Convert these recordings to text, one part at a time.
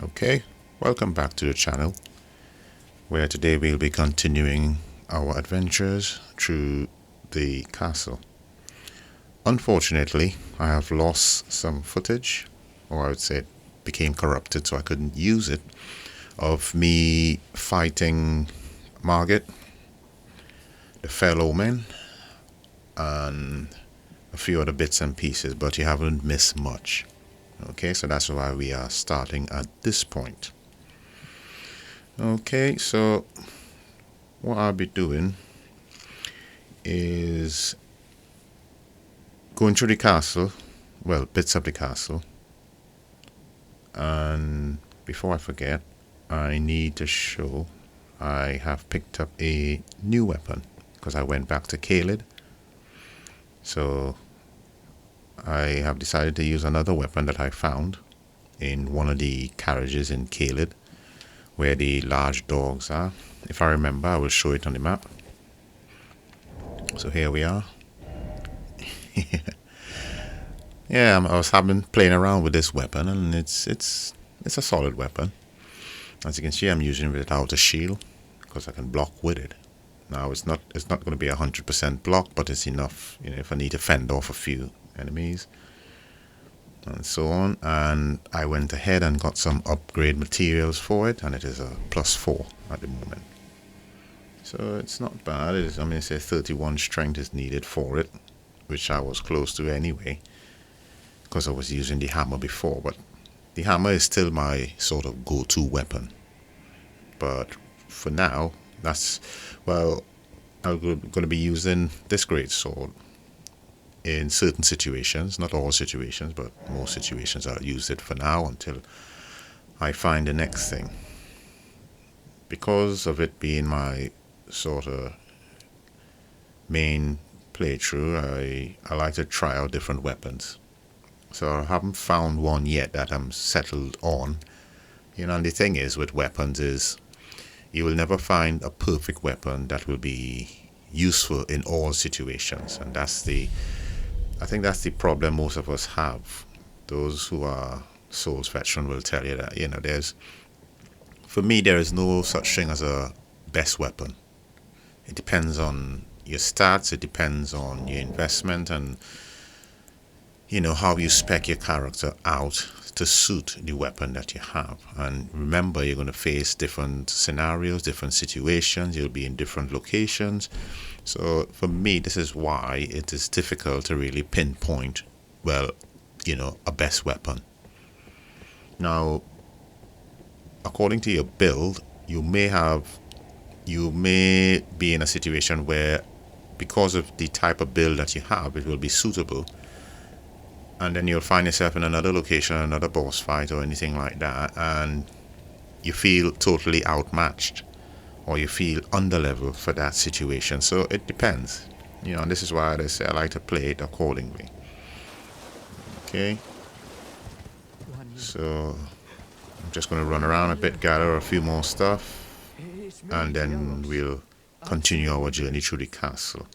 Okay, welcome back to the channel, where today we'll be continuing our adventures through the castle. Unfortunately, I have lost some footage, or I would say it became corrupted so I couldn't use it, of me fighting Margit, the fellow men, and a few other bits and pieces, but you haven't missed much. Okay, so that's why we are starting at this point. Okay, so what I'll be doing is going through the castle, well, bits of the castle, and before I forget, I need to show I have picked up a new weapon because I went back to Caelid. So I have decided to use another weapon that I found in one of the carriages in Caelid, where the large dogs are. If I remember, I will show it on the map. So here we are. Yeah, I was playing around with this weapon, and it's a solid weapon. As you can see, I'm using it without a shield because I can block with it. Now it's not going to be 100% block, but it's enough, if I need to fend off a few enemies and so on. And I went ahead and got some upgrade materials for it, and it is a +4 at the moment. So it's not bad. It says 31 strength is needed for it, which I was close to anyway, because I was using the hammer before. But the hammer is still my sort of go-to weapon. But for now, I'm going to be using this great sword in certain situations, not all situations, but most situations I'll use it for now until I find the next thing. Because of it being my sort of main playthrough, I like to try out different weapons. So I haven't found one yet that I'm settled on. And the thing is with weapons is you will never find a perfect weapon that will be useful in all situations, and I think that's the problem most of us have. Those who are Souls veteran will tell you that, for me, there is no such thing as a best weapon. It depends on your stats, it depends on your investment, and how you spec your character out to suit the weapon that you have. And remember, you're going to face different scenarios, different situations, you'll be in different locations. So for me, this is why it is difficult to really pinpoint, a best weapon. Now, according to your build, you may be in a situation where, because of the type of build that you have, it will be suitable, and then you'll find yourself in another location, another boss fight or anything like that, and you feel totally outmatched, or you feel underleveled for that situation. So it depends, and this is why I say I like to play it accordingly. Okay, so I'm just going to run around a bit, gather a few more stuff, and then we'll continue our journey through the castle.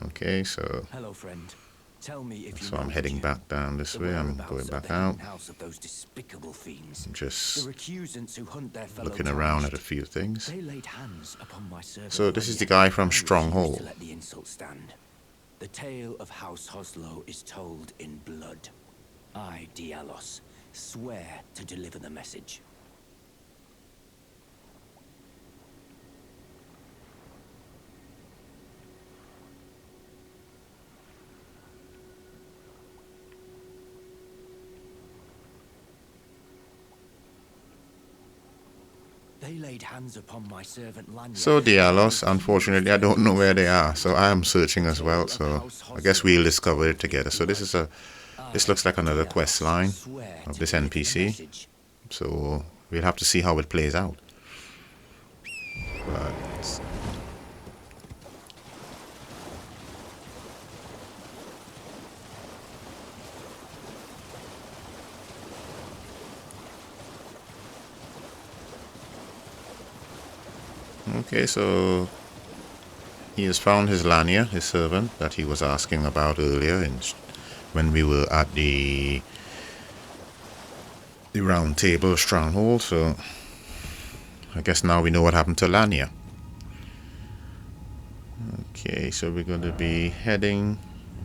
Okay, so hello, friend. Tell me if I'm heading back down this way. I'm going back out. I'm just looking around at a few things. So this is the guy from Stronghold. The tale of House Hoslow is told in blood. I, Dialos, swear to deliver the message. They laid hands upon my servant Lanya. So Dialos, unfortunately, I don't know where they are, so I am searching as well. So I guess we'll discover it together. So this looks like another quest line of this NPC. So we'll have to see how it plays out. But okay, so he has found his Lanya, his servant, that he was asking about earlier when we were at the the round table stronghold, so I guess now we know what happened to Lania. Okay, so we're going to be heading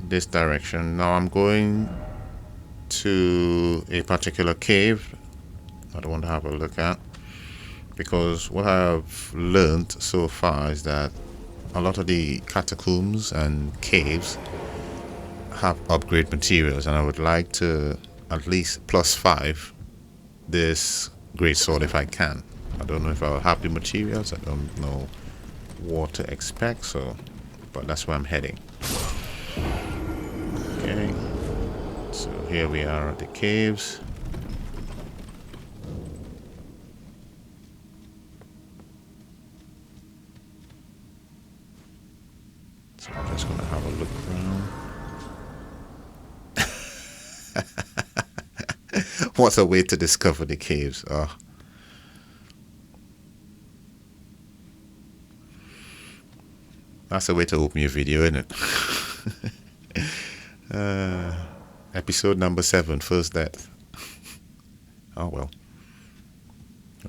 this direction. Now I'm going to a particular cave I want to have a look at, because what I've learned so far is that a lot of the catacombs and caves have upgrade materials, and I would like to at least +5 this great sword if I can. I don't know if I'll have the materials, I don't know what to expect, so but that's where I'm heading. Okay, so here we are at the caves. So I'm just gonna have a look around. What a way to discover the caves. Oh. That's a way to open your video, isn't it? Episode number 7, first death. Oh well.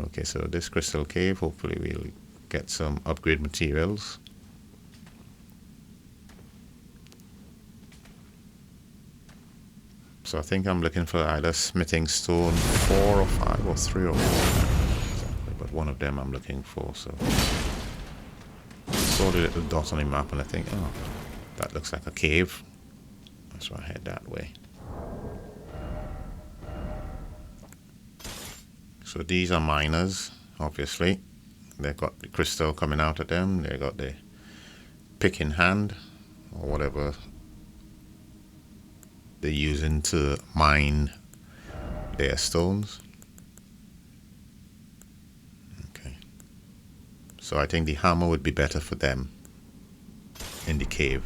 Okay, so this crystal cave, hopefully we'll get some upgrade materials. So I think I'm looking for either smithing stone 4 or 5 or 3 or 4. Exactly, but one of them I'm looking for, so I saw the little dot on the map and I think, oh, that looks like a cave. So I head that way. So these are miners, obviously. They've got the crystal coming out of them. They've got the pick in hand, or whatever they're using to mine their stones. Okay. So I think the hammer would be better for them in the cave,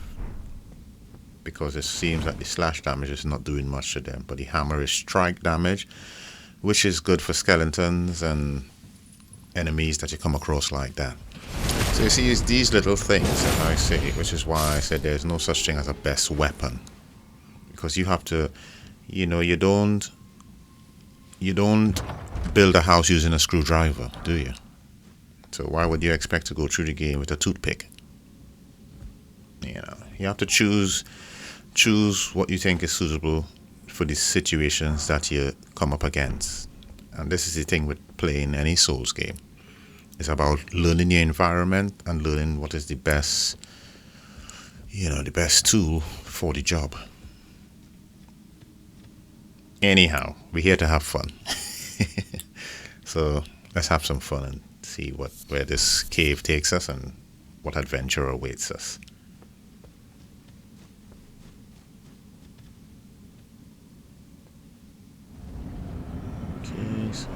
because it seems like the slash damage is not doing much to them, but the hammer is strike damage, which is good for skeletons and enemies that you come across like that. So you see, it's these little things that I say, which is why I said there's no such thing as a best weapon, because you have to, you know, you don't build a house using a screwdriver, do you? So why would you expect to go through the game with a toothpick? You know, you have to choose what you think is suitable for the situations that you come up against. And this is the thing with playing any Souls game. It's about learning your environment and learning what is the best, you know, the best tool for the job. Anyhow, we're here to have fun. So let's have some fun and see where this cave takes us and what adventure awaits us. Okay, so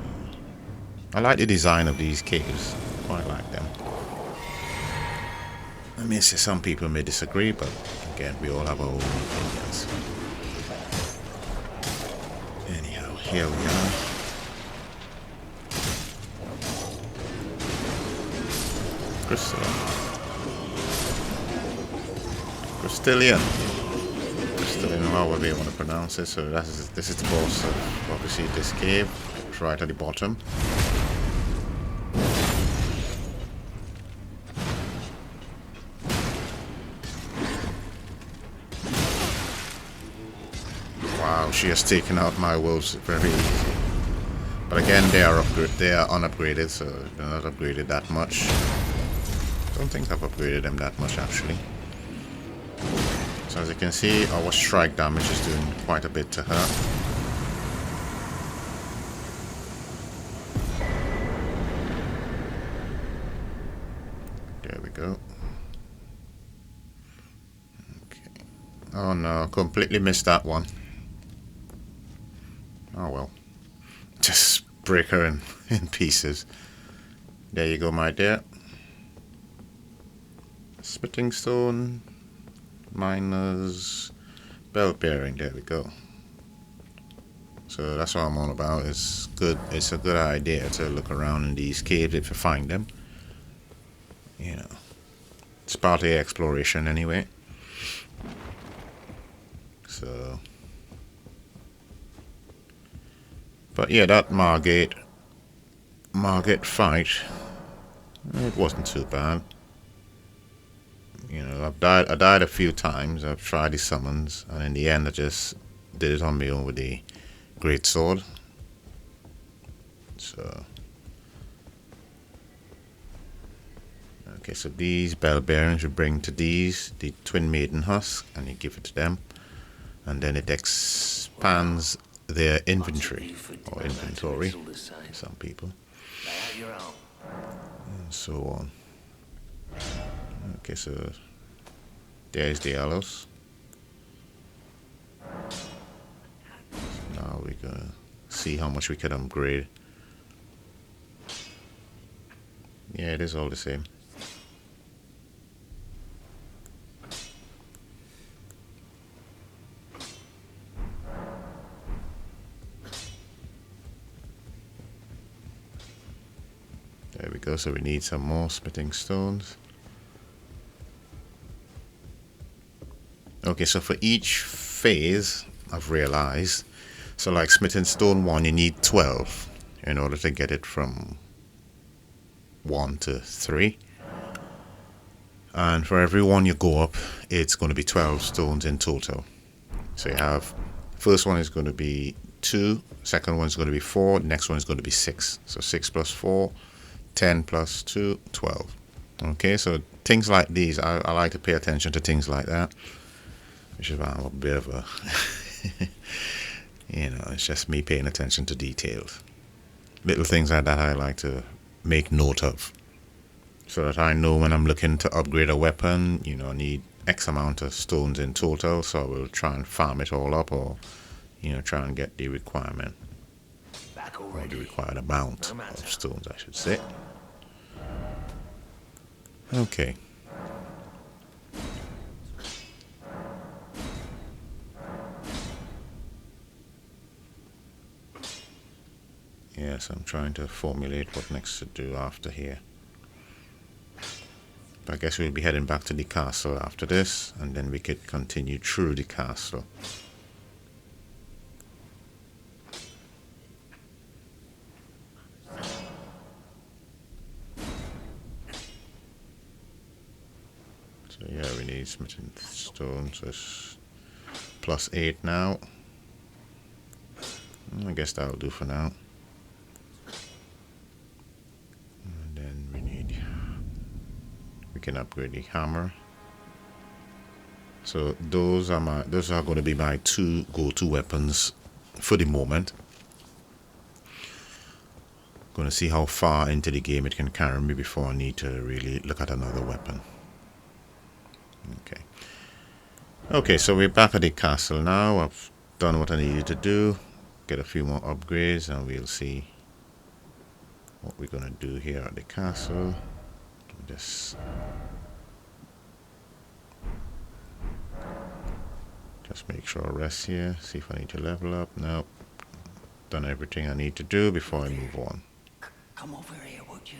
I like the design of these caves. Quite like them. I mean, some people may disagree, but again, we all have our own opinions. Anyhow, here we are. Crystallian, however you want to pronounce it. So this is the boss of obviously this cave. It's right at the bottom. Wow, she has taken out my wolves very easy. But again, they are unupgraded, so they're not upgraded that much. Don't think I've upgraded them that much actually. So as you can see, our strike damage is doing quite a bit to her. There we go. Okay. Oh no, completely missed that one. Oh well. Just break her in pieces. There you go, my dear. Smithing stone, miners, belt bearing. There we go. So that's what I'm on about. It's good. It's a good idea to look around in these caves if you find them. You know, it's part of the exploration anyway. So But yeah, that Margate fight, it wasn't too bad. You know, I died a few times. I've tried the summons, and in the end, I just did it on my own with the great sword. So, okay, so these bell bearings you bring to these, the twin maiden husk, and you give it to them, and then it expands their inventory or inventory for some people, and so on. Okay, so there's the Alos. Now we're gonna see how much we can upgrade. Yeah, it is all the same. There we go, so we need some more smithing stones. Okay, so for each phase, I've realized, so like smithing stone 1, you need 12 in order to get it from 1 to 3. And for every one you go up, it's going to be 12 stones in total. So you have, first one is going to be 2, second one is going to be 4, next one is going to be 6. So 6 plus 4, 10 plus 2, 12. Okay, so things like these, I like to pay attention to things like that, which is why I'm a bit of a, you know, it's just me paying attention to details. Little things like that I like to make note of, so that I know when I'm looking to upgrade a weapon, you know, I need X amount of stones in total, so I will try and farm it all up, or, you know, try and get the requirement, or the required amount of stones, I should say. Okay. Yes, I'm trying to formulate what next to do after here. But I guess we'll be heading back to the castle after this, and then we could continue through the castle. So yeah, we need smithing stone, so it's plus 8 now. I guess that'll do for now. And then we can upgrade the hammer. So those are going to be my 2 go-to weapons for the moment. Going to see how far into the game it can carry me before I need to really look at another weapon. Okay, so we're back at the castle now. I've done what I needed to do, get a few more upgrades, and we'll see what we're gonna do here at the castle. Just make sure I rest here, see if I need to level up. Nope, done everything I need to do before I move on. Come over here, would you?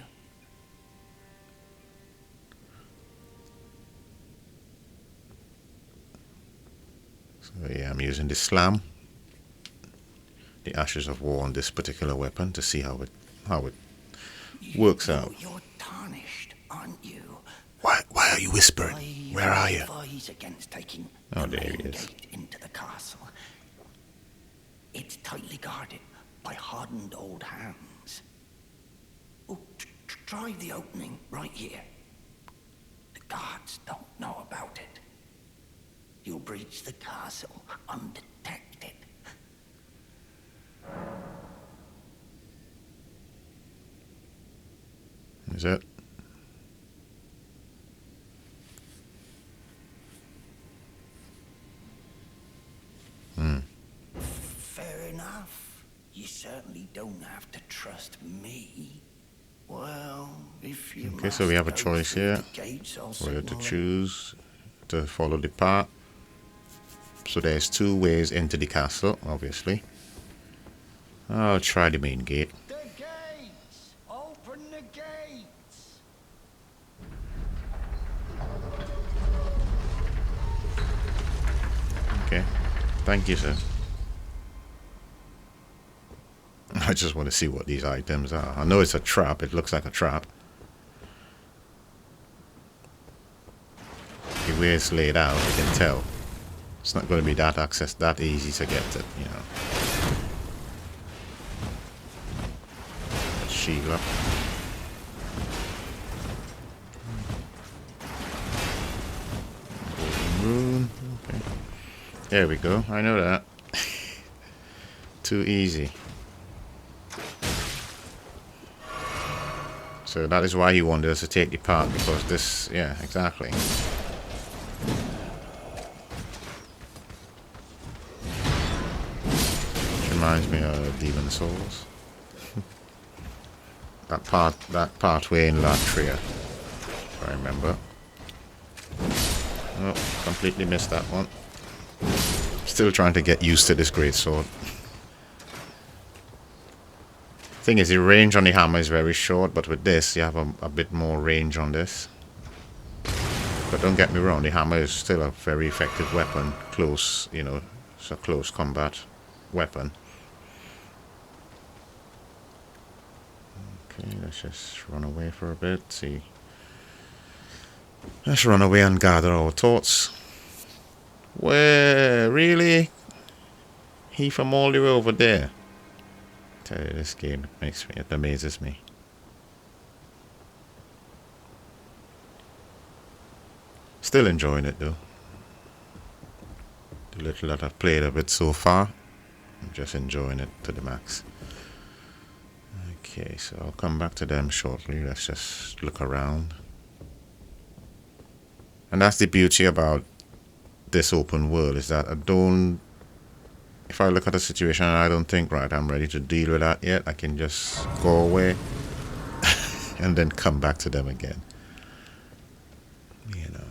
So yeah, I'm using the slam, the Ashes of War on this particular weapon to see how it works out. You're tarnished, aren't you? Why are you whispering? Where are you? Against taking Oh, the there he main is. gate into the castle. It's tightly guarded by hardened old hands. Oh, try the opening right here. The guards don't know about it. You'll breach the castle undetected. Is it? Fair enough. You certainly don't have to trust me. Well, if you Okay, so we have a must go choice through here, the gates, I'll whether to signal it. choose to follow the path. So there's 2 ways into the castle, obviously. I'll try the main gate. The gates! Open the gates! Okay, thank you, sir. I just want to see what these items are. I know it's a trap. It looks like a trap. The way it's laid out, you can tell. It's not going to be that easy to get to, you know. Shield up. Golden rune. Okay. There we go. I know that. Too easy. So that is why he wanted us to take the part, because this, yeah, exactly. Which reminds me of Demon Souls. that pathway in Latria, if I remember. Oh, completely missed that one. Still trying to get used to this great sword. Thing is, the range on the hammer is very short, but with this you have a bit more range on this. But don't get me wrong, the hammer is still a very effective weapon. Close, you know, it's a close combat weapon. Okay, let's just run away for a bit, see. Let's run away and gather our thoughts. Where? Really? He from all the way over there? Tell you, this game it amazes me. Still enjoying it though. The little that I've played of it so far, I'm just enjoying it to the max. Okay, so I'll come back to them shortly. Let's just look around. And that's the beauty about this open world, is that if I look at a situation and I don't think, right, I'm ready to deal with that yet, I can just go away and then come back to them again. You know,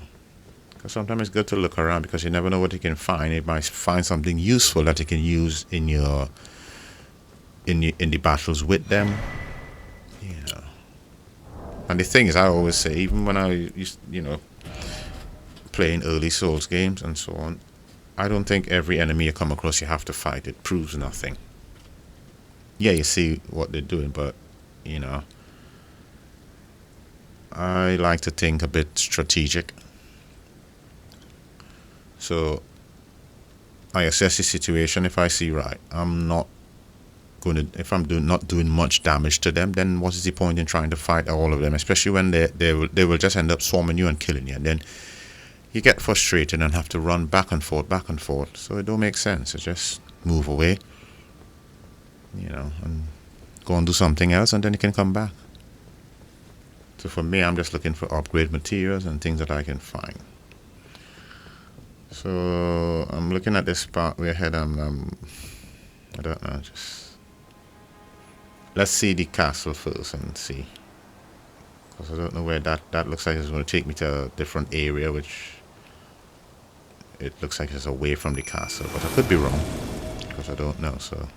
because sometimes it's good to look around, because you never know what you can find. You might find something useful that you can use in the battles with them. You know, and the thing is, I always say, even when I used, you know, playing early Souls games and so on, I don't think every enemy you come across you have to fight. It proves nothing. Yeah, you see what they're doing, but, you know, I like to think a bit strategic. So I assess the situation. If I see, right, I'm not going to, if I'm not doing much damage to them, then what is the point in trying to fight all of them? Especially when they will just end up swarming you and killing you, and then you get frustrated and have to run back and forth. So it don't make sense. So just move away, you know, and go and do something else, and then you can come back. So for me, I'm just looking for upgrade materials and things that I can find. So I'm looking at this part we're ahead. I don't know. Just let's see the castle first and see, because I don't know where that looks like it's going to take me to a different area, which it looks like it's away from the castle, but I could be wrong, because I don't know. So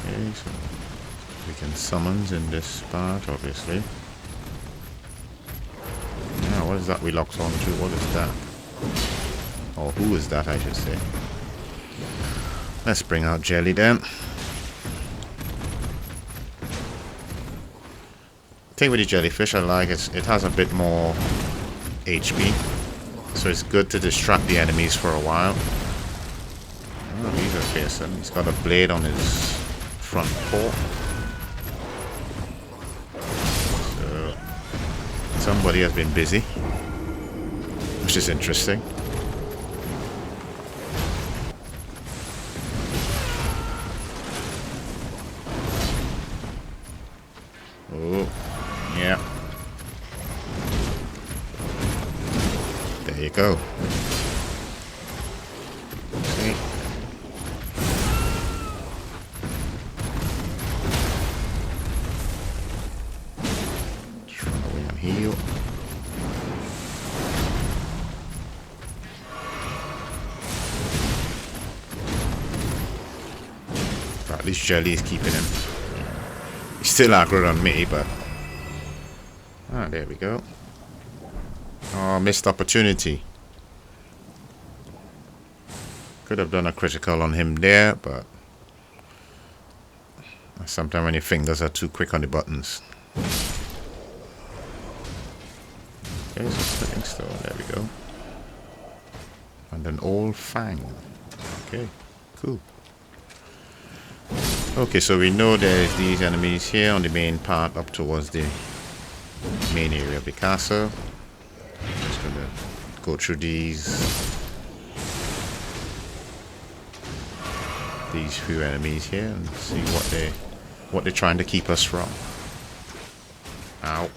okay, so we can summons in this part, obviously. Now, what is that we locked onto? What is that? Or who is that, I should say. Let's bring out Jelly then. The thing with the jellyfish I like is it has a bit more HP, so it's good to distract the enemies for a while. Oh, these are fearsome. He's got a blade on his front paw. So somebody has been busy, which is interesting. Oh, yeah. There you go. See? Just run away and heal. But at least Jelly is keeping him. He's still aggroed on me, but... Ah, there we go. Oh, missed opportunity. Could have done a critical on him there, but Sometimes when your fingers are too quick on the buttons. Okay, so splitting stone, there we go. And an old fang. Okay, cool. Okay, so we know there's these enemies here on the main part up towards the main area of the castle. Just gonna go through these few enemies here and see what they're trying to keep us from. Ow.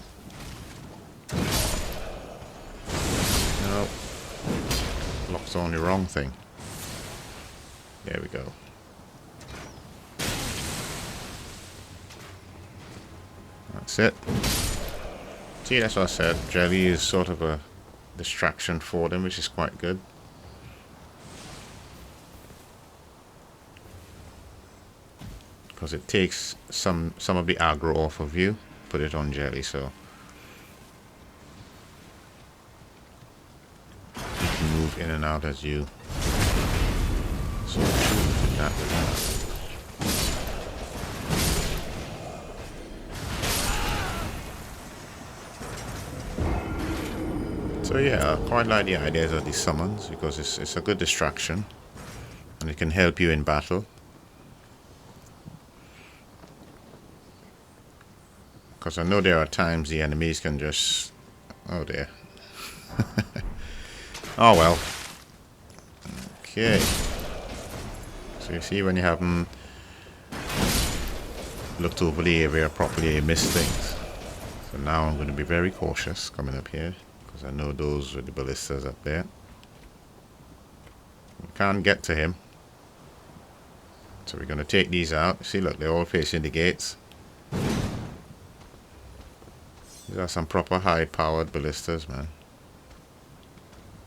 No. Locks on the wrong thing. There we go. That's it. See, that's what I said. Jelly is sort of a distraction for them, which is quite good. Because it takes some of the aggro off of you, put it on Jelly, so you can move in and out as you so choose that way. So yeah, I quite like the ideas of these summons because it's a good distraction and it can help you in battle. Because I know there are times the enemies can just... Oh dear. Oh well. Okay. So you see when you haven't looked over the area properly, you miss things. So now I'm going to be very cautious coming up here. Because I know those with the ballistas up there. We can't get to him. So we're going to take these out. See, look, they're all facing the gates. These are some proper high-powered ballistas, man.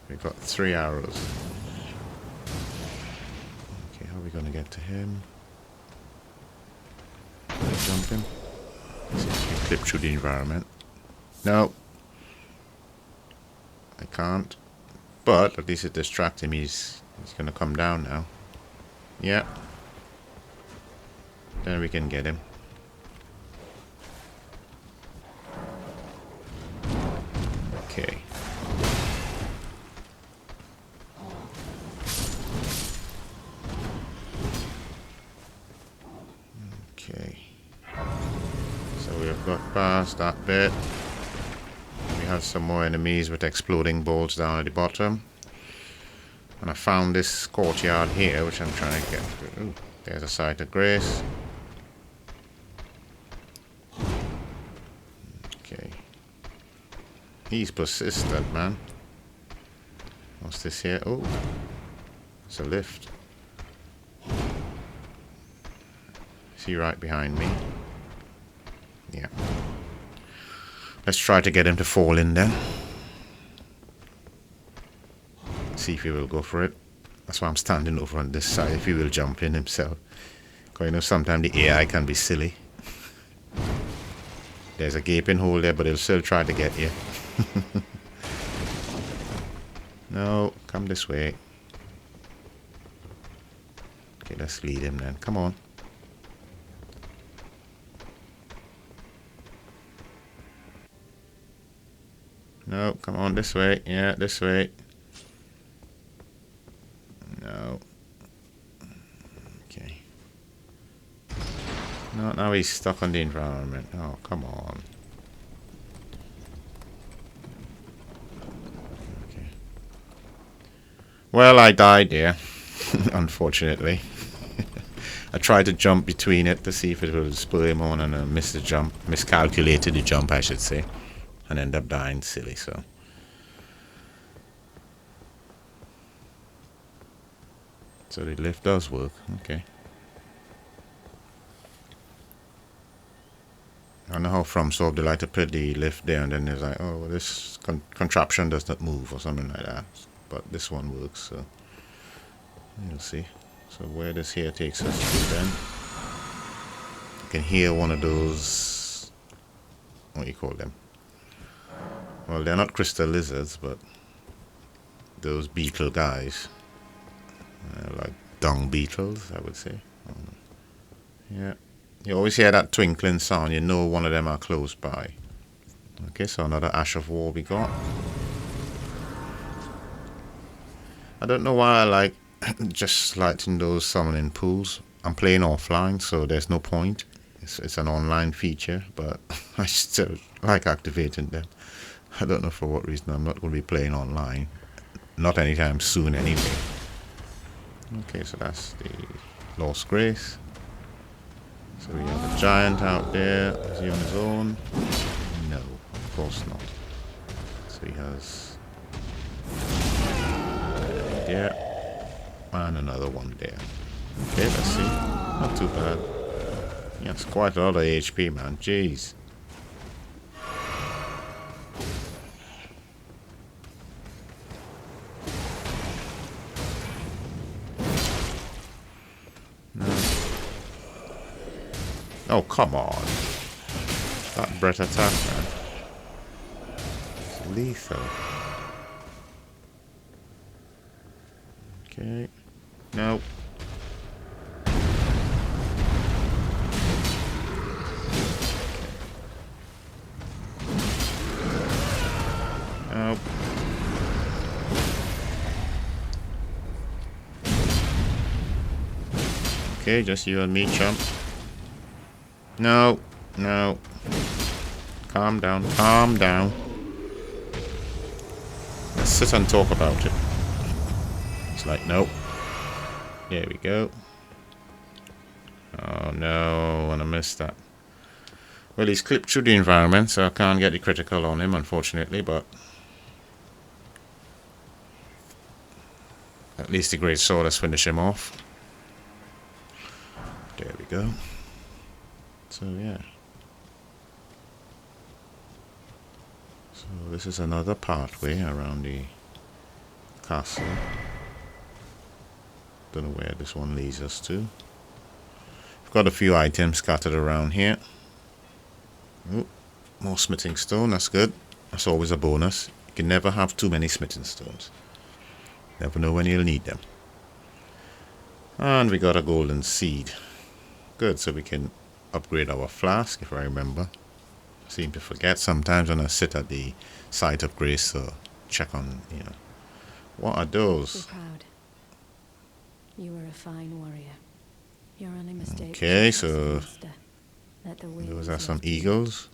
We've got 3 arrows. Okay, how are we going to get to him? Jump him. See if we can clip through the environment. No. I can't. But at least it distracts him. He's going to come down now. Yeah. Then we can get him. Okay. Okay. So we have got past that bit. We have some more enemies with exploding bolts down at the bottom. And I found this courtyard here, which I'm trying to get through. Ooh, there's a site of grace. Okay. He's persistent, man. What's this here? Oh, it's a lift. Is he right behind me? Yeah. Let's try to get him to fall in then. See if he will go for it. That's why I'm standing over on this side, if he will jump in himself. Because you know, sometimes the AI can be silly. There's a gaping hole there, but he'll still try to get you. No, come this way. Okay, let's lead him then. Come on. No, come on this way. Yeah, this way. No. Okay. No, now he's stuck on the environment. Oh, come on. Okay. Well, I died there, unfortunately. I tried to jump between it to see if it would spur him on, and I missed the jump. Miscalculated the jump, I should say. And end up dying silly, so. So the lift does work, okay. I don't know how FromSoft they like to put the lift there and then it's like, oh, well, this contraption does not move or something like that. But this one works, so you'll see. So where this here takes us to then. You can hear one of those, what do you call them? Well, they're not crystal lizards, but those beetle guys. Like dung beetles, I would say. Yeah, You always hear that twinkling sound, you know one of them are close by. Okay, so another Ash of War we got. I don't know why I like just lighting those summoning pools. I'm playing offline, so there's no point. It's an online feature, but I still like activating them. I don't know for what reason. I'm not going to be playing online. Not anytime soon, anyway. Okay, so that's the Lost Grace. So we have a giant out there. Is he on his own? No, of course not. So he has there and another one there. Okay, let's see. Not too bad. Yeah, it's quite a lot of HP, man. Jeez. No. Oh, come on. That breath attack, man. It's lethal. Okay. No. No. Okay, just you and me, chump. No. No. Calm down. Calm down. Let's sit and talk about it. It's like, nope. There we go. Oh no, and I missed that. Well, he's clipped through the environment, so I can't get the critical on him, unfortunately, but at least the Great Sword has finished him off. There we go. So, yeah. So, this is another pathway around the castle. Don't know where this one leads us to. We've got a few items scattered around here. Ooh, more smithing stone, that's good. That's always a bonus. You can never have too many smithing stones. Never know when you'll need them. And we got a golden seed. Good, so we can upgrade our flask, if I remember. I seem to forget sometimes when I sit at the site of grace to check on, you know. What are those? Be proud. You are a fine warrior. Your only mistake. Okay, so let the those are some eagles.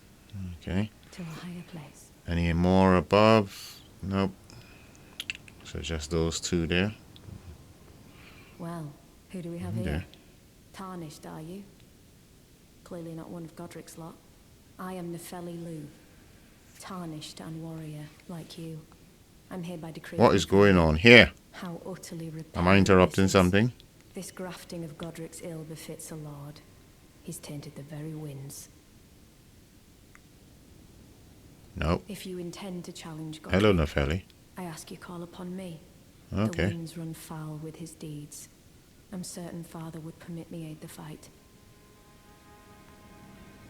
Okay. To a higher place. Any more above? Nope. So just those two there. Well, who do we have There. here? Tarnished, are you? Clearly not one of Godric's lot. I am Nepheli Lu. Tarnished and warrior, like you. I'm here by decree. What is going on here? How utterly Am I interrupting this is. something? This grafting of Godric's ill befits a lord. He's tainted the very winds. Nope. If you intend to challenge Godric, Hello, Nepheli. I ask you call upon me. Okay. The winds run foul with his deeds. I'm certain Father would permit me aid the fight.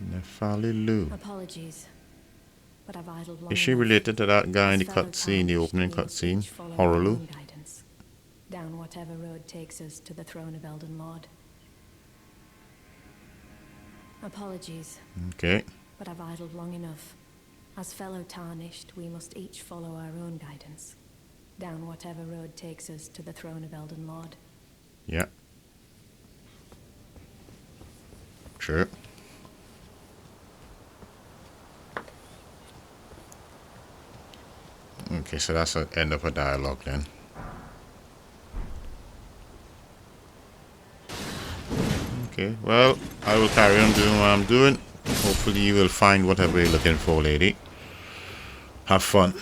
Nepheli Lu. Apologies, but I've idled long Is she enough. related to that guy in the As fellow cutscene, the tarnished, opening we must cutscene? each follow our Horrorlu? own guidance, down whatever road takes us to the throne of Elden Lord. Apologies, Okay. but I've idled long enough. As fellow tarnished, we must each follow our own guidance, down whatever road takes us to the throne of Elden Lord. Yeah. Sure. Okay, so that's the end of a dialogue then. Okay, well, I will carry on doing what I'm doing. Hopefully you will find whatever you're looking for, lady. Have fun.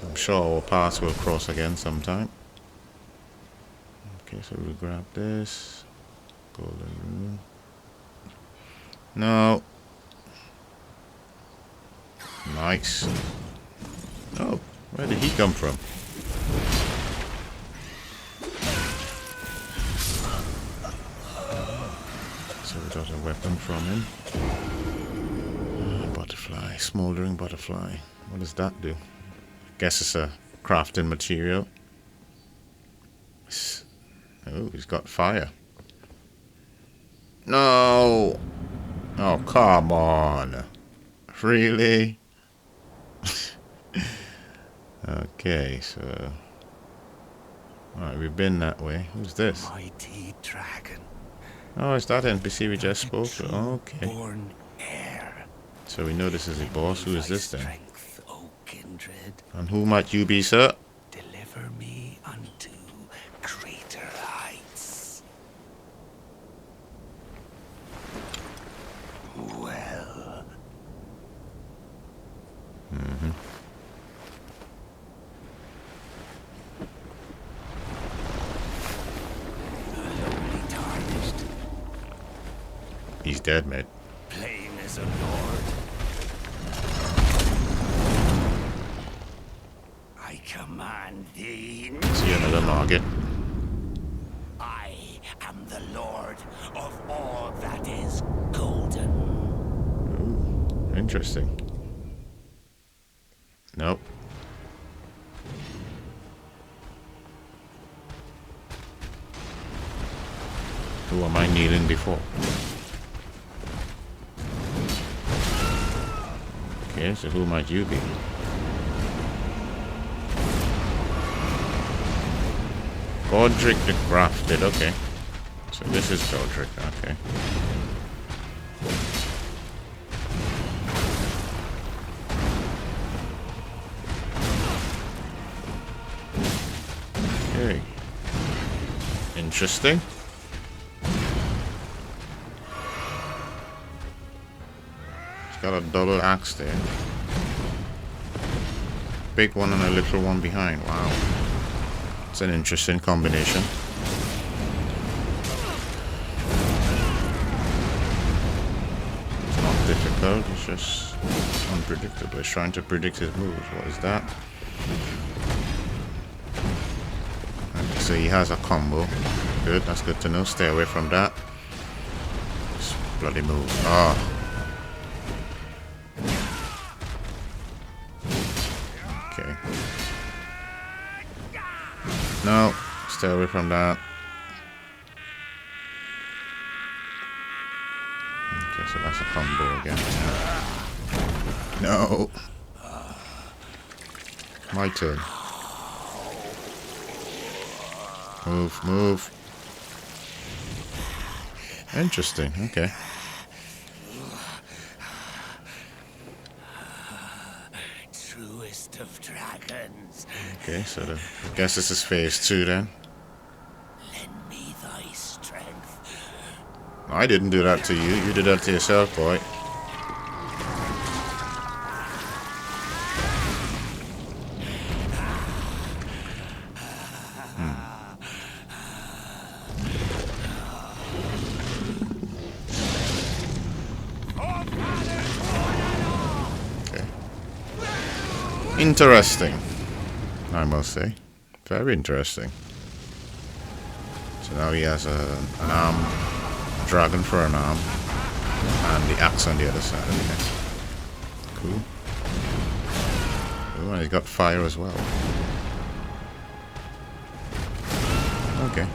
I'm sure our paths will cross again sometime. Okay, so we'll grab this. Golden rune. No. Nice. Oh, where did he come from? So we got a weapon from him. Butterfly, smoldering butterfly. What does that do? Guess it's a crafting material. Oh, he's got fire. No! Oh, come on. Really? Okay, so... Alright, we've been that way. Who's this? Mighty dragon. Oh, it's that NPC we just Like a spoke to. true Okay. born heir. So we know this is a boss. Who is this then? Strength, O kindred. And who might you be, sir? Deliver me unto greater heights. Well. Lonely tarnished, He's dead, mate. plain as a lord. I command thee. See another target. I am the lord of all that is golden. Ooh, interesting. Nope. Who am I kneeling before? Okay, so who might you be? Godric the Grafted, okay. So this is Godric, okay. Okay. Interesting. He's got a double axe there. Big one and a little one behind. Wow. It's an interesting combination. It's not difficult, it's just unpredictable. It's trying to predict his moves. What is that? Okay, so he has a combo. Good, that's good to know. Stay away from that. This bloody move. Ah. Okay. No, stay away from that. Okay, so that's a combo again. No. My turn. Move, move. Interesting, okay. Truest of dragons, Okay, so I guess this is phase 2 then. lend me thy strength. I didn't do that to you. You did that to yourself, boy. Okay. Interesting, I must say. Very interesting. So now he has an arm, dragon for an arm, and the axe on the other side. Okay. Cool. Oh, and he's got fire as well. Okay.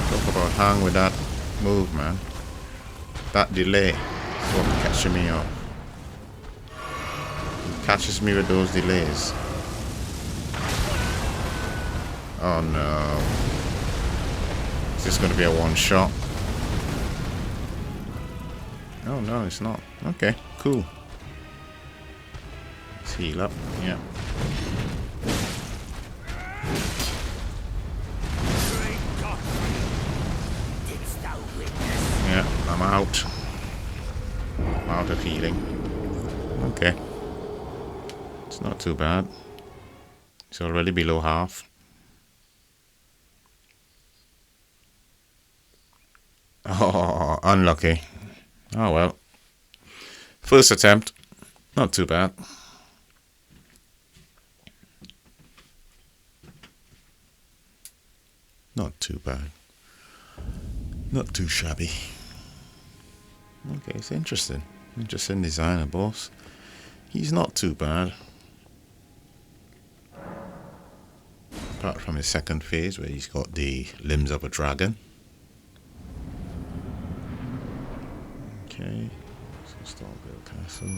Talk about hang with that move, man. That delay is what's catching me up. He catches me with those delays. Oh no. Is this going to be a one shot? Oh no, it's not. Okay, cool. Let's heal up. Yeah. Didst thou witness? Yeah, I'm out. I'm out of healing. Okay. It's not too bad. It's already below half. Oh, unlucky. Oh well. First attempt. Not too bad. Not too bad. Not too shabby. Okay, it's interesting. Interesting design of boss. He's not too bad. Apart from his second phase where he's got the limbs of a dragon. Okay. So Stormveil Castle.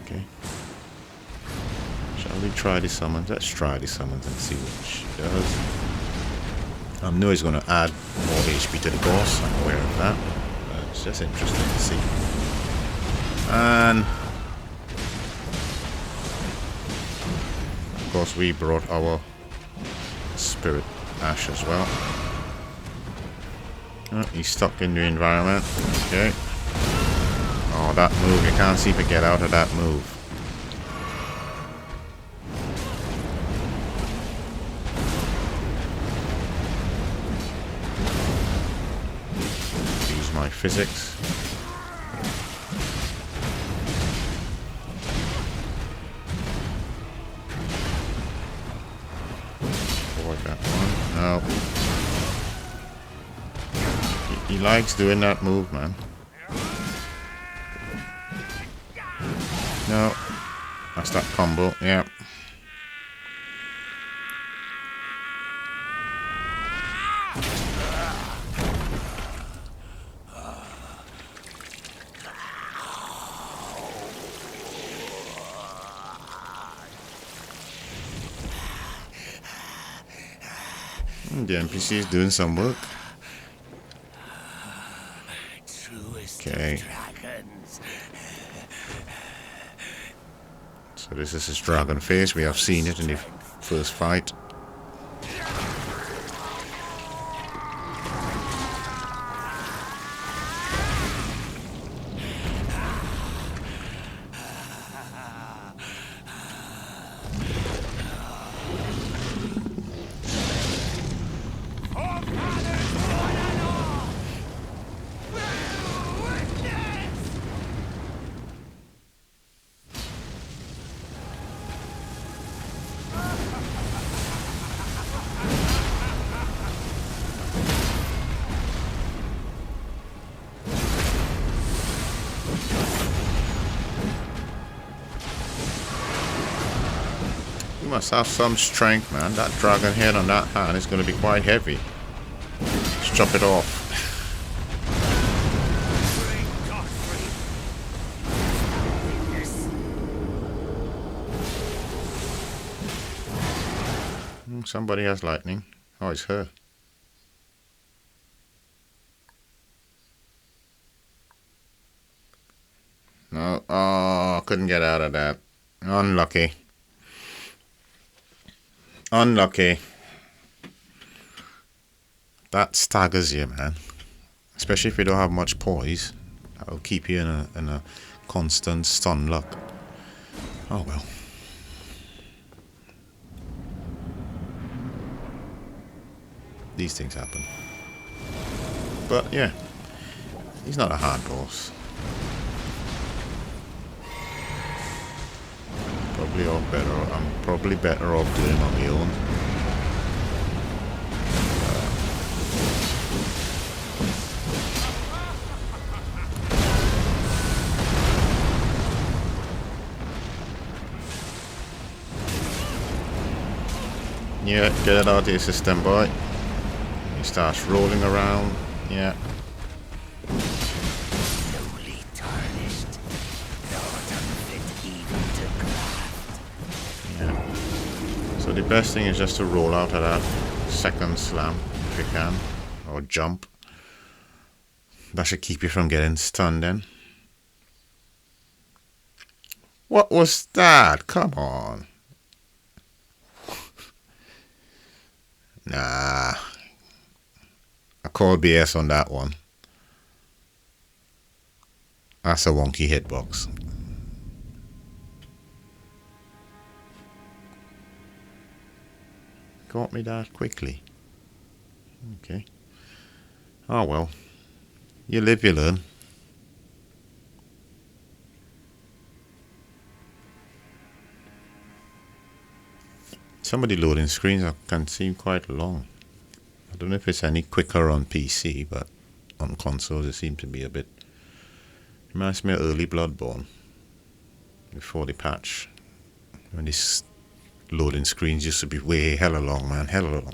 Okay. Shall we try the summons? Let's try the summons and see what she does. I know he's going to add more HP to the boss. I'm aware of that. But it's just interesting to see. And of course we brought our spirit ash as well. Oh, he's stuck in the environment. Okay. Oh, that move. You can't seem to get out of that move. Use my physics. Avoid that one. No. He likes doing that move, man. No. That's that combo, yeah. The NPC is doing some work. Okay. So this is his dragon face. We have seen it in the first fight. You must have some strength, man. That dragon head on that hand is going to be quite heavy. Let's chop it off. Somebody has lightning. Oh, it's her. No. Oh, couldn't get out of that. Unlucky. Unlucky. That staggers you, man. Especially if you don't have much poise. That'll keep you in a constant stun lock. Oh well. These things happen. But yeah, he's not a hard boss. I'm probably better off doing it on my own. Yeah, get it out of your system, boy. He starts rolling around. Yeah. So the best thing is just to roll out of that second slam if you can, or jump. That should keep you from getting stunned then. What was that? Come on. Nah. I call BS on that one. That's a wonky hitbox. Got me that quickly. Okay. Oh well. You live, you learn. Some of the loading screens can seem quite long. I don't know if it's any quicker on PC, but on consoles it seems to be a bit... Reminds me of early Bloodborne, before the patch. When these loading screens used to be way hella long, man, hella long.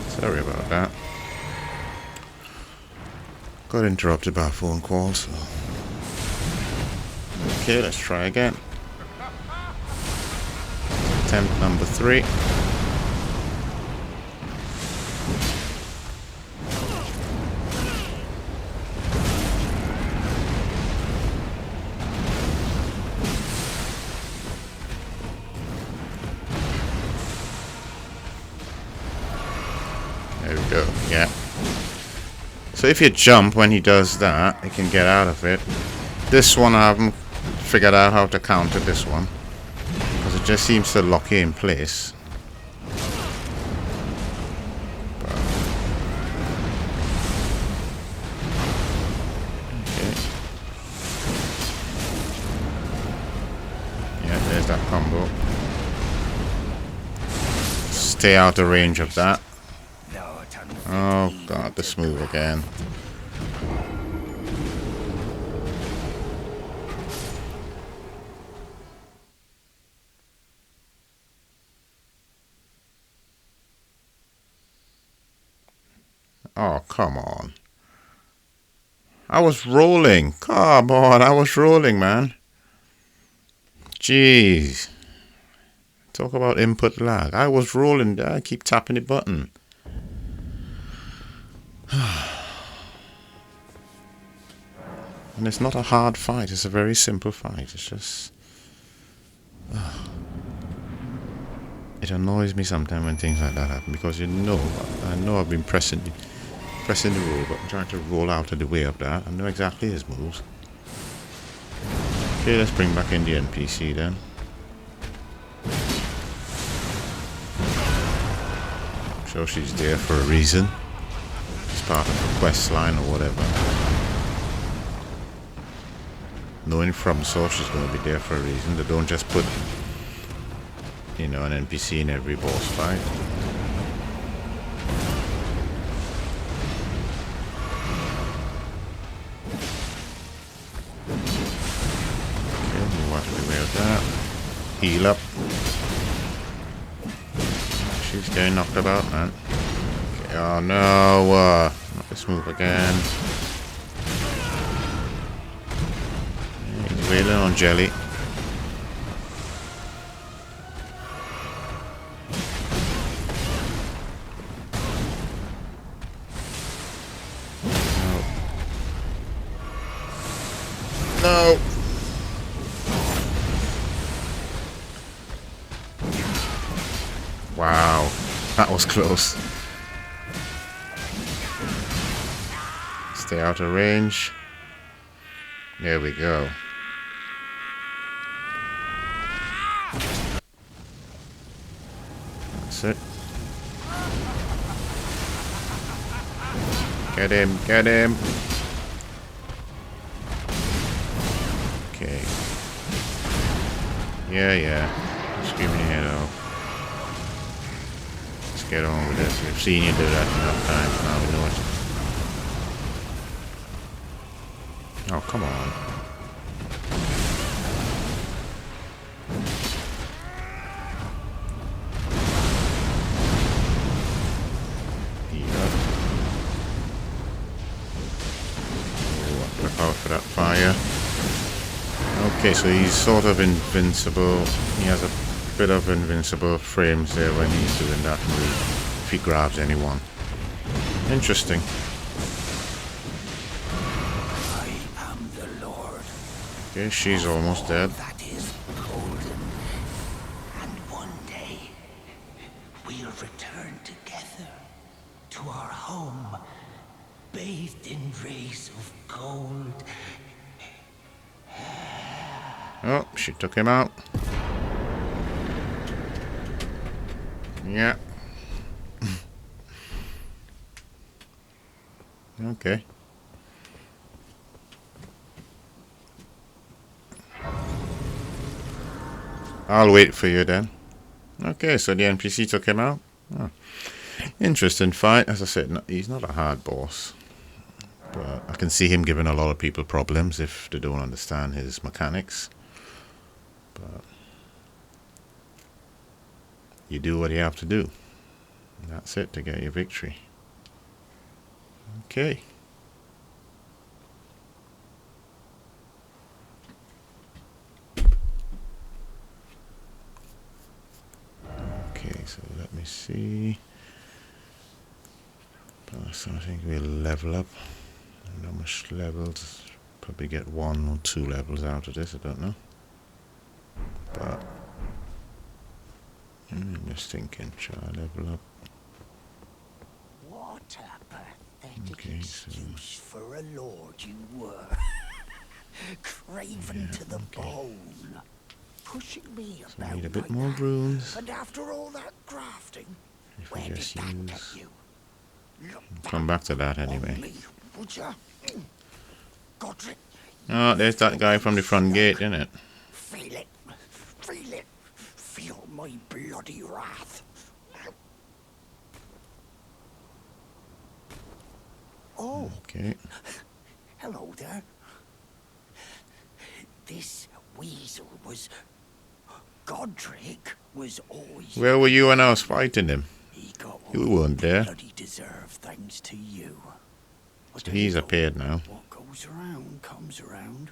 Sorry about that. Got interrupted by a phone call, so... Okay, let's try again. Attempt number 3. There we go, yeah. So if you jump when he does that, you can get out of it. This one I haven't figured out how to counter this one, because it just seems to lock you in place. Okay. Yeah, there's that combo. Stay out of range of that. Oh god, this move again. Oh, come on. I was rolling. Come on, I was rolling, man. Jeez. Talk about input lag. I was rolling. I keep tapping the button. And it's not a hard fight, it's a very simple fight. It's just... It annoys me sometimes when things like that happen, because I know I've been pressing the roll, but I'm trying to roll out of the way of that. I know exactly his moves. Okay, let's bring back in the NPC then. I'm sure she's there for a reason. It's part of the quest line or whatever. Knowing from source she's going to be there for a reason. They don't just put, you know, an NPC in every boss fight. Okay, move out of the way of that. Heal up. She's getting knocked about, man. Okay, oh no, not this move again. He's wailing on jelly. No. Wow, that was close. Stay out of range. There we go. That's it. Get him, get him. Okay. Yeah. Screaming your head off. Let's get on with this. We've seen you do that enough times. Now we know it. Oh, come on. Okay, so he's sort of invincible. He has a bit of invincible frames there when he's doing that move, if he grabs anyone. Interesting. I am the Lord. Okay, she's almost dead. That is golden. And one day, we'll return together to our home, bathed in rays of gold. Oh, she took him out. Yeah. Okay. I'll wait for you then. Okay, so the NPC took him out. Oh. Interesting fight. As I said, he's not a hard boss. But I can see him giving a lot of people problems if they don't understand his mechanics. But you do what you have to do. And that's it to get your victory. Okay. Okay, so let me see. So I think we'll level up. How much levels? Probably get 1 or 2 levels out of this, I don't know. But I'm just thinking, shall I level up? What a pathetic So excuse for a lord you were. Craven to the bone. Pushing me So about I need a bit like more that. runes. And after all that grafting, If we where did just that get use... you? Look Come back to that on anyway. me, would ya? Godric, Oh, there's that guy from the front gate, isn't it? feel it. Feel it. Feel my bloody wrath. Oh, Okay. hello there. This weasel was... Godric was always... Where were you when I was fighting him? He got You what weren't he there. bloody deserved thanks to you. So he's appeared now. What goes around comes around.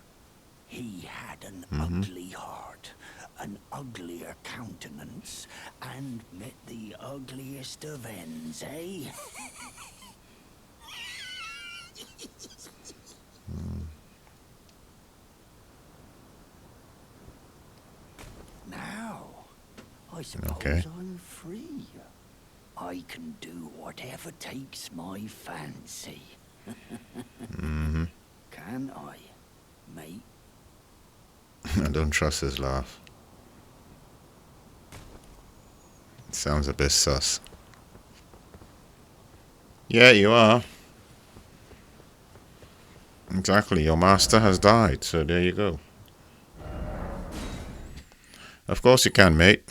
He had an Mm-hmm. ugly heart, an uglier countenance, and met the ugliest of ends, eh? Now, I suppose Okay. I'm free. I can do whatever takes my fancy. Mm-hmm. Can I, mate? I don't trust his laugh. It sounds a bit sus. Yeah, you are. Exactly, your master has died, so there you go. Of course you can, mate.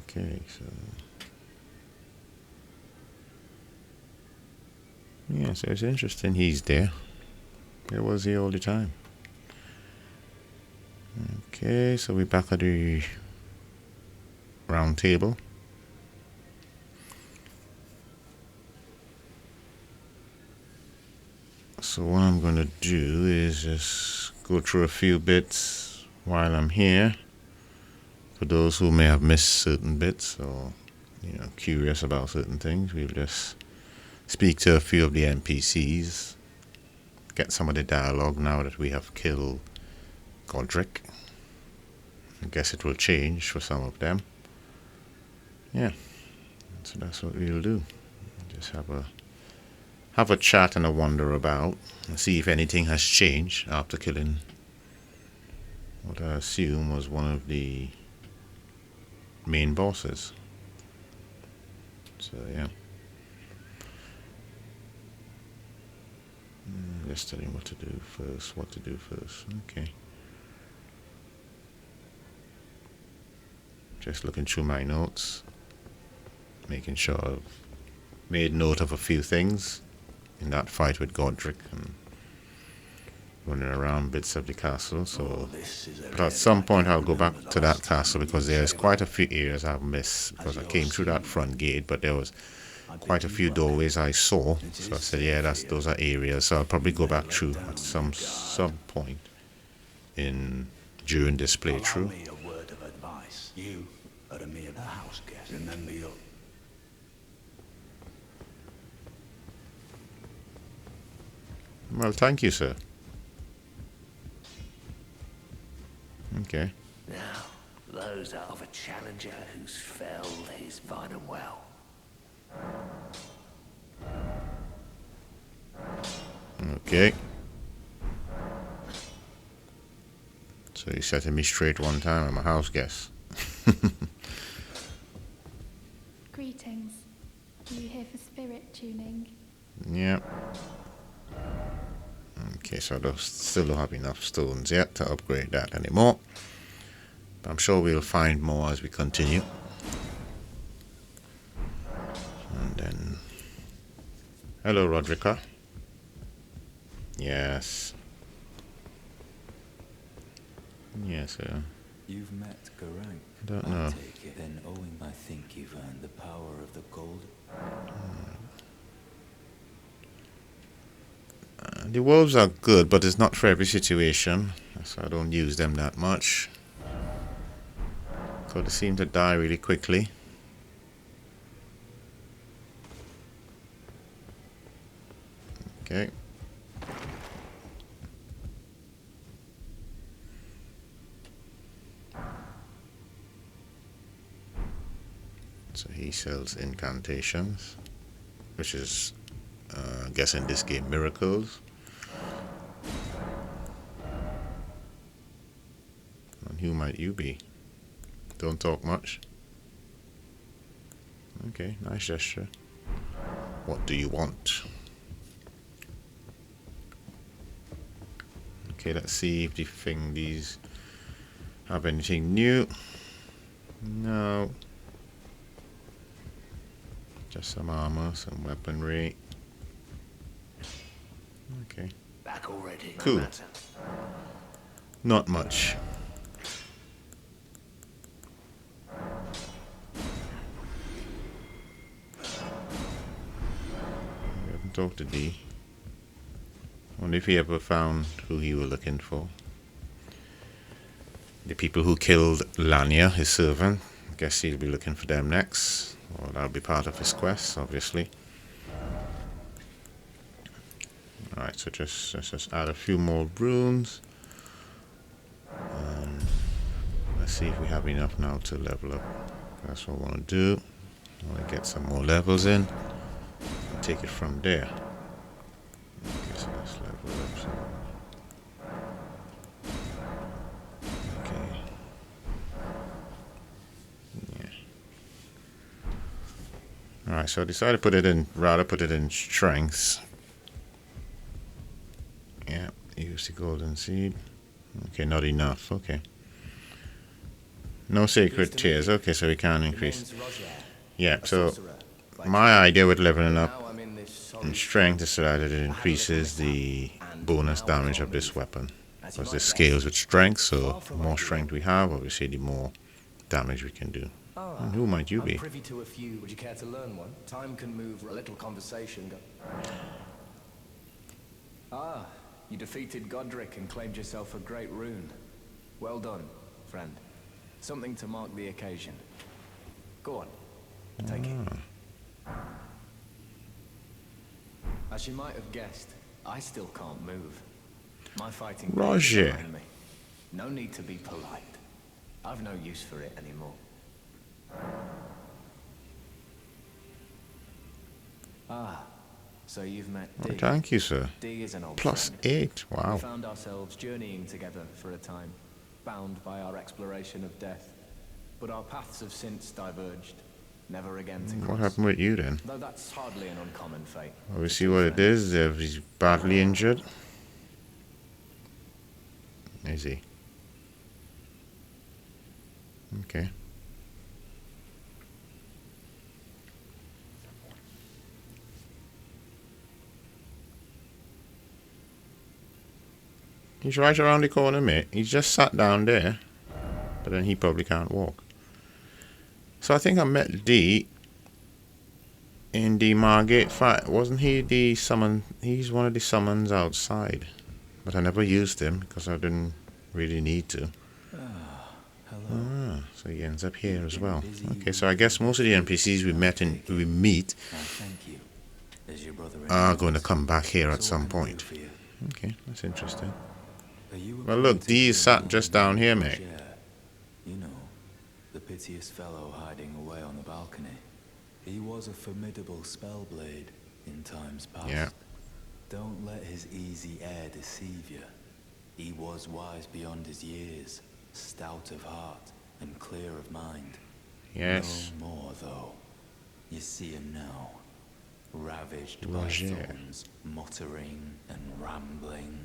Okay, so... Yeah, so it's interesting he's there. Where was he all the time? Okay, so we're back at the round table. So what I'm going to do is just go through a few bits while I'm here. For those who may have missed certain bits or curious about certain things, we'll just speak to a few of the NPCs, get some of the dialogue now that we have killed Godric. I guess it will change for some of them. Yeah, so that's what we'll do. Just have a chat and a wander about and see if anything has changed after killing what I assume was one of the main bosses. So yeah. Just tell him what to do first. Okay. Just looking through my notes, making sure I've made note of a few things. in that fight with Godric and running around bits of the castle. So, but at some point I'll go back to that castle because there's quite a few areas I've missed because I came through that front gate, but there was quite a few doorways I saw. So I said, yeah, those are areas. So I'll probably go back through at some point during this playthrough. Allow me a word of advice. You are a mere house guest. Remember your... Well, thank you, sir. Okay. Now, those are of a challenger who's felled his vital well. Okay. So you're setting me straight one time. I'm a house guest. Greetings. Are you here for spirit tuning? Yeah. Okay, so I still don't have enough stones yet to upgrade that anymore. But I'm sure we'll find more as we continue. And then... Hello, Roderica. Yes. Yes, sir. You've met Garang. I don't know. Take it. Then owing, I think you've earned the power of the gold. The wolves are good, but it's not for every situation, so I don't use them that much. So they seem to die really quickly. Okay. So he sells incantations, which is, I guess in this game, miracles. And who might you be? Don't talk much. Okay, nice gesture. What do you want? Okay, let's see if these have anything new. No. Just some armor, some weaponry. Okay. Back already. Cool. No matter. Not much. We haven't talked to D. Wonder if he ever found who he was looking for. The people who killed Lanya, his servant. I guess he'll be looking for them next. Or that'll be part of his quest, obviously. Alright, so let's just add a few more runes. Let's see if we have enough now to level up. That's what I want to do. I want to get some more levels in. And take it from there. Okay, so let's level up. Okay. Yeah. Alright, so I decided to put it in strengths. Yeah, use the golden seed. Okay, not enough. Okay. No sacred tears. Okay, so we can't increase. Yeah, so my idea with leveling up in strength is that it increases the bonus damage of this weapon. Because this scales with strength, so the more strength we have, obviously the more damage we can do. And who might you be? I'm privy to a few. Would you care to learn one? Time can move a little conversation. Ah, you defeated Godric and claimed yourself a great rune. Well done, friend. Something to mark the occasion. Go on, take it. As you might have guessed, I still can't move. My fighting days are behind me. No need to be polite. I've no use for it anymore. Ah, so you've met D. Oh, thank you, sir. D is an old Plus friend. 8. Wow. We found ourselves journeying together for a time, bound by our exploration of death. But our paths have since diverged, never again to cross. What happened with you then? Though that's hardly an uncommon fate. Well, we see what it is. He's badly injured. Is he? Okay. He's right around the corner, mate. He's just sat down there. But then he probably can't walk. So I think I met D in the Margate fight. Wasn't he the summon? He's one of the summons outside. But I never used him because I didn't really need to. Hello. So he ends up here as well. Okay, so I guess most of the NPCs we meet Thank you. Is your brother are going to come back here at So what some can I do point. for you? Okay, that's interesting. Are you Well, look, acquainted D is with sat an just old down here, man, mate. Roger? You know, the piteous fellow hiding away on the balcony. He was a formidable spellblade in times past. Yeah. Don't let his easy air deceive you. He was wise beyond his years, stout of heart and clear of mind. Yes. No more, though. You see him now, ravaged Roger. by thorns, muttering and rambling,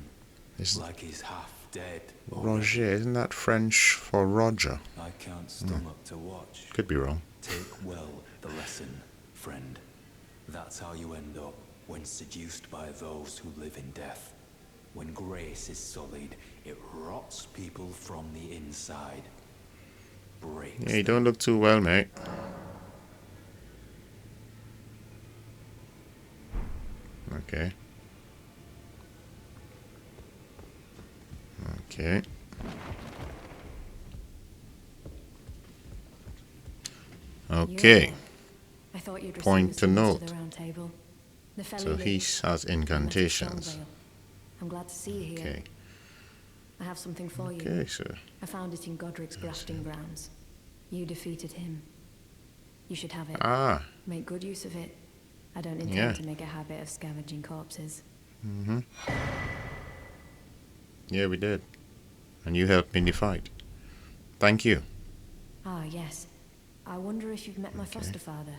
Is like he's half dead. Roger, isn't that French for Roger? I can't stomach to watch. Could be wrong. Take well the lesson, friend. That's how you end up when seduced by those who live in death. When grace is sullied, it rots people from the inside. Breaks Yeah, you don't look too well, mate. Okay. Okay. Okay. I thought you'd Point receive to us note. to the round table. So he has incantations. Stormveil. I'm glad to see you here. Okay. I have something for you. Okay, so I found it in Godric's grafting grounds. You defeated him. You should have it. ah, Make good use of it. I don't intend Yeah. to make a habit of scavenging corpses. yeah, we did, and you helped me in the fight. Thank you. Ah, yes. I wonder if you've met my Okay. foster father.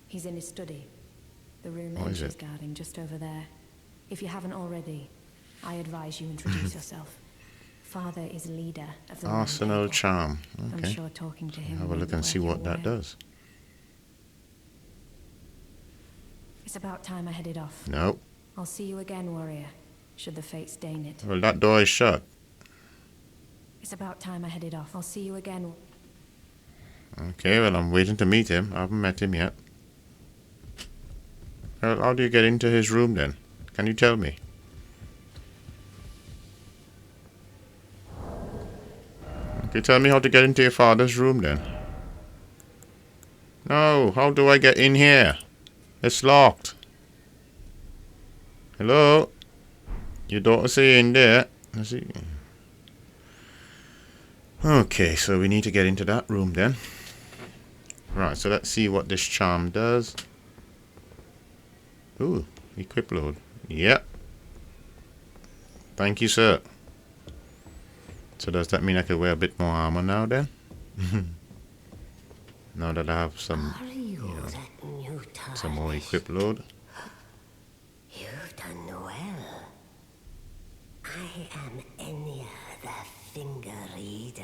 He's in his study. The room What is Edge is it? guarding just over there. If you haven't already, I advise you introduce yourself. Father is leader of the Arsenal Round Table. charm. I'm Okay. sure talking to him Have a will look be and see worth what your that while. does. It's about time I headed off. No. I'll see you again, warrior, should the fates deign it. Well, that door is shut. It's about time I headed off. I'll see you again. Okay, well, I'm waiting to meet him. I haven't met him yet. Well, how do you get into his room then? Can you tell me? Okay, tell me how to get into your father's room then. No, how do I get in here? It's locked. Hello? Your daughter's in there. Let's see. Okay, so we need to get into that room then. Right, so let's see what this charm does. Ooh, equip load. Yep. Thank you, sir. So does that mean I could wear a bit more armor now then? Now that I have some, Are you that new some more tarnish? equip load. You've done well. I am Enya, the finger reader.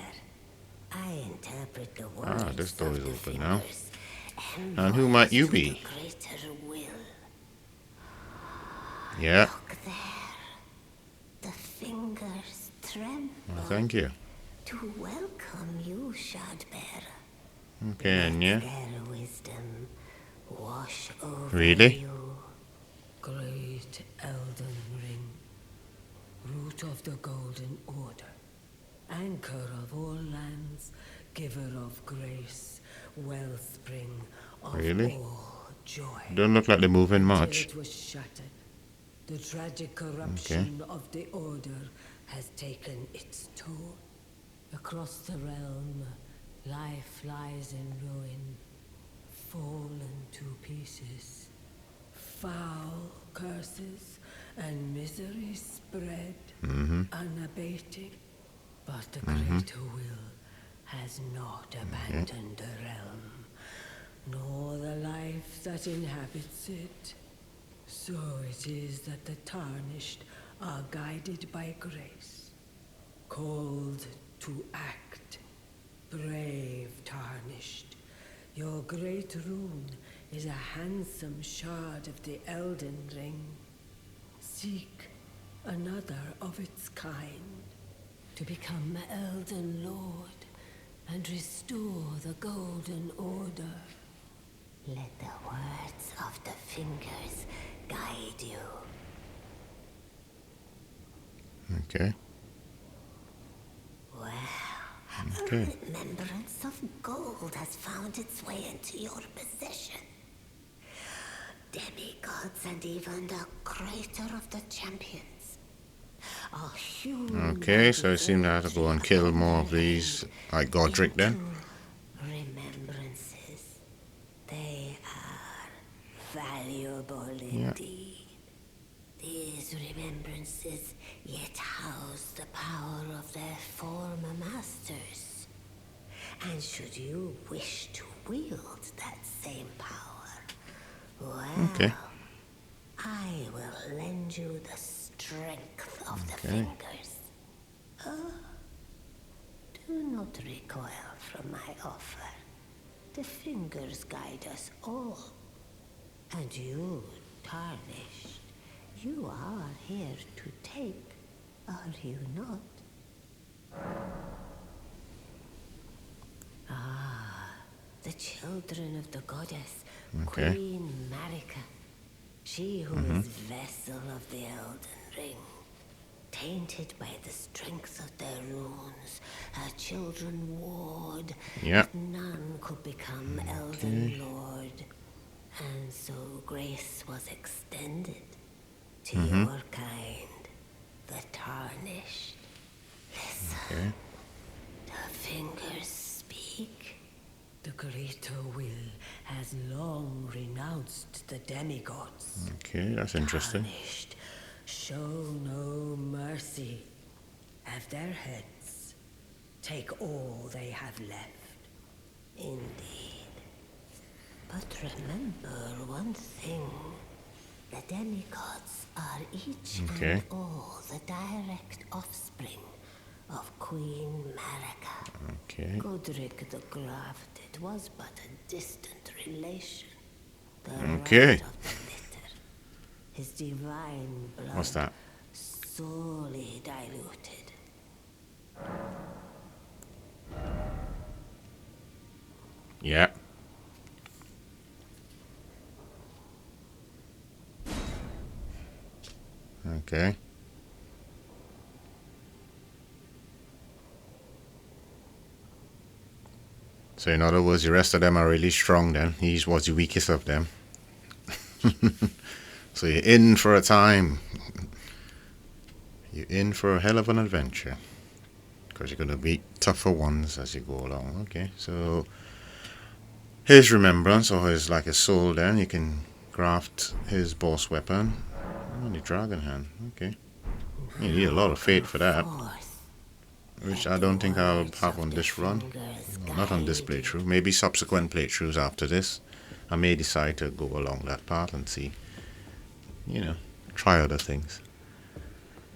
I interpret the words this door of is the open now. fingers And who might you voice be? to the greater will. Yeah. Look there. The fingers tremble Well, thank you. to welcome you, Shardbearer. Okay, and yeah. Their wisdom wash over Really? you. Great Elden Ring, root of the Golden Order, anchor of all lands, giver of grace, wellspring of Really? all joy. Don't look like they're moving Till much. it was shattered, the tragic corruption of the Order has taken its toll. Across the realm, life lies in ruin, fallen to pieces. Foul curses and misery spread, unabated. But the greater will has not abandoned the realm, nor the life that inhabits it. So it is that the tarnished are guided by grace, called to act. Brave tarnished, your great rune is a handsome shard of the Elden Ring. Seek, another of its kind, to become Elden Lord and restore the Golden Order. Let the words of the fingers guide you. Okay. Well, Okay. a remembrance of gold has found its way into your possession. Demigods and even the creator of the champions. A huge Okay, so it seems I have to go and kill more of these, like Godric then. Remembrances. They are valuable Yeah. indeed. These remembrances yet house the power of their former masters. And should you wish to wield that same power, well, Okay. I will lend you the strength of the Okay. fingers. Oh, do not recoil from my offer. The fingers guide us all. And you, tarnished, you are here to take, are you not? Ah, the children of the goddess, Okay. Queen Marika. She who is vessel of the Elden Ring. Tainted by the strength of their runes, her children warred Yeah. that none could become Elden Lord. And so grace was extended to your kind, the tarnished. Listen, Okay. the fingers speak. The greater will has long renounced the demigods. Okay, that's interesting. Tarnished, show no mercy. Have their heads. Take all they have left. Indeed. But remember one thing. The demigods are each Okay. and all the direct offspring of Queen Marika. Okay. Godric the Grafted was but a distant relation. The Okay. rat of the litter. His divine blood. What's that? Sorely diluted. Yeah. Okay. So in other words, the rest of them are really strong then. He was the weakest of them. So you're in for a time. You're in for a hell of an adventure. Because you're going to beat tougher ones as you go along. Okay, so his remembrance, or his like his soul then, you can graft his boss weapon. Oh, the dragon hand. Okay. You need a lot of fate for that. Forth. Which I don't think I'll have on this run. Fingers No, not on this guide you. playthrough. Maybe subsequent playthroughs after this. I may decide to go along that path and see. You know, try other things.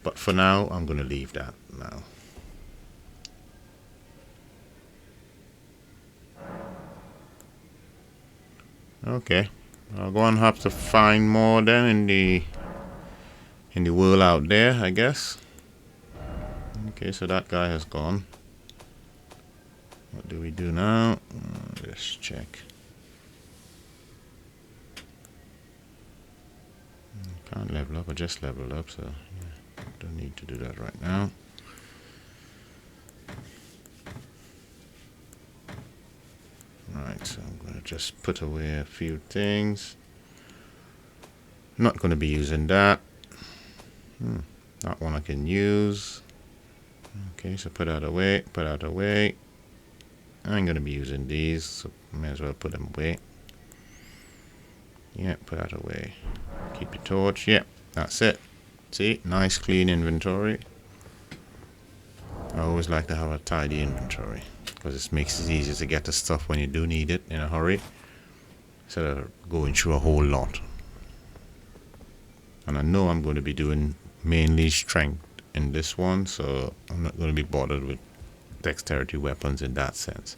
But for now, I'm going to leave that now. Okay. I'll go and have to find more then in the world out there, I guess. Okay, so that guy has gone. What do we do now? Let's check. Can't level up, I just leveled up, so yeah, don't need to do that right now. Right, so I'm going to just put away a few things. Not going to be using that. That one I can use. Okay, so put that away, put that away. I'm going to be using these, so may as well put them away. Yeah, put that away. Keep your torch. Yeah, that's it. See, nice clean inventory. I always like to have a tidy inventory because it makes it easier to get the stuff when you do need it in a hurry instead of going through a whole lot. And I know I'm going to be doing mainly strength in this one, so I'm not going to be bothered with dexterity weapons in that sense.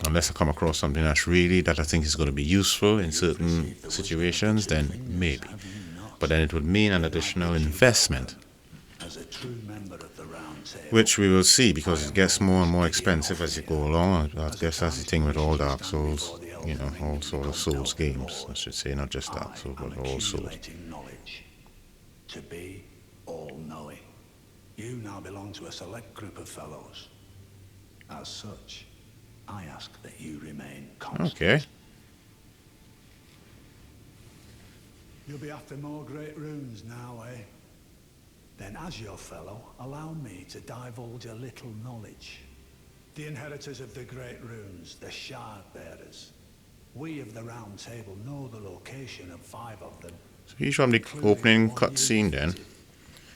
Unless I come across something that I think is going to be useful in certain situations, then maybe. but then it would mean an additional investment, As a true member of the Round Table, which we will see because it gets more and more expensive as you go along. I guess that's the thing with all Dark Souls, you know, all sort of Souls games, I should say, not just Dark Souls, but all Souls. accumulating knowledge, to be all-knowing. You now belong to a select group of fellows. As such, I ask that you remain constant. Okay. You'll be after more great runes now, eh? Then as your fellow, allow me to divulge a little knowledge. The inheritors of the great runes, the shard bearers. We of the Round Table know the location of 5 of them. So he's from the opening cutscene then.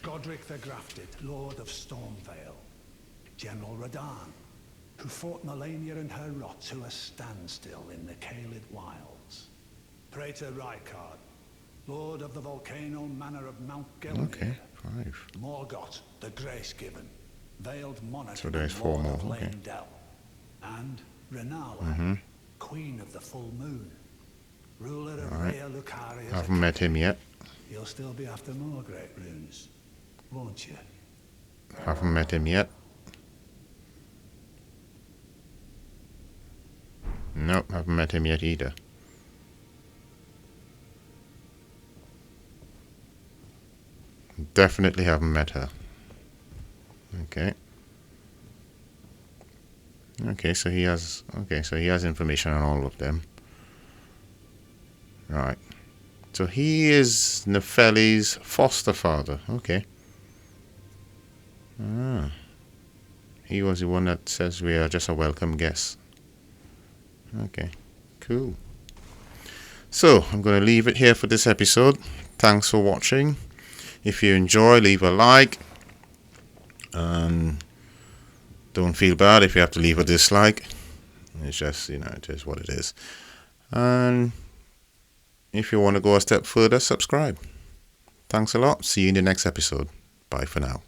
Godric the Grafted, Lord of Stormveil. General Radahn, who fought Melania and her rot to a standstill in the Caelid Wilds. Praetor Rykard, Lord of the volcano manor of Mount Gelmir. Okay, 5. Morgoth, the Grace-Given, Veiled Monarch So there's and 4 Lord more, of okay. Leyndell. And Renala, Queen of the Full Moon, ruler of Alright. Rhea Lucaria's Haven't met him yet. You'll still be after more great runes, won't you? Haven't met him yet. Nope, haven't met him yet either. Definitely haven't met her. Okay. Okay, so he has information on all of them. Right. So he is Nefeli's foster father. Okay. Ah. He was the one that says we are just a welcome guest. Okay. Cool. So, I'm going to leave it here for this episode. Thanks for watching. If you enjoy, leave a like. And don't feel bad if you have to leave a dislike. It's just, you know, it is what it is. And if you want to go a step further, subscribe. Thanks a lot. See you in the next episode. Bye for now.